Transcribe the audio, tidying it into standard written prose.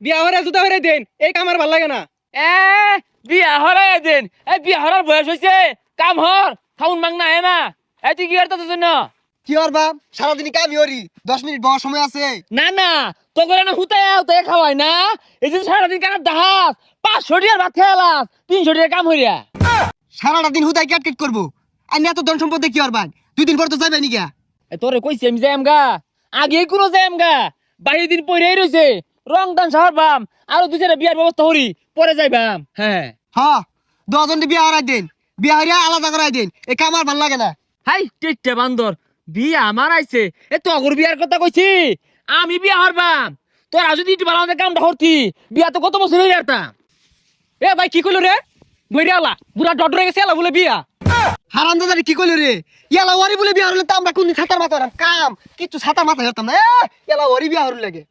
বিয়া হরে জুতা হরে দেন, এই কাম আর ভাল লাগে না। এ বিয়া হরাই দেন, এই বিয়া হরার বয়স হয়েছে, কাম হর খাউন মাং না না। এই তুই কি করতেছ জন্য? কি আর বাপ সারাদিন কামি হরি 10 মিনিট বসার সময় আছে। না না তো করে না হুতায় হুতায় খাওয়াই না। এই যে সারাদিন কেন দাহাস 500 টাকার ভাত খেলাস, 300 টাকা কাম হইয়া। সারাটা দিন হুদাই কেট করবো। আমি এত ধন সম্পদ কি আর বান 2 দিন পর তো যাবে নি গা। তোরে কইছি আমি যাইম গা, আগে কোনো যাইম গা, বাইরে দিন পইরাই রইছে। রং দান শহর বাম, আরো 2-4টা বিয়ার ব্যবস্থা করি পরে যাইবাম। হ্যাঁ হ্যাঁ 10 জন বিয়া হারাই দেন, বিয়া হারিয়া আলাদা করাই দেন, এই কাম আর ভাল লাগে না। হাই টিট্টে বান্দর, বিয়া আমার আইছে। এ তগর বিয়ার কথা কইছি, আমি বিয়া হরবাম। তোরা যদি একটু ভালো আমাদের কামটা হরতি, বিয়া তো কত বছর হয়ে যেতাম। এ ভাই কি কইলো রে? বইরে আলা বুড়া ডডরে গেছে আলা বলে বিয়া। হারাম দাদারে কি কইলো রে? ইয়ালা ওরি বলে বিয়া হরলে তো আমরা কোনদিন ছাতার মাথা হরাম কাম, কিচ্ছু ছাতার মাথা হরতাম না। ইয়ালা ওরি বিয়া হরলে লাগে।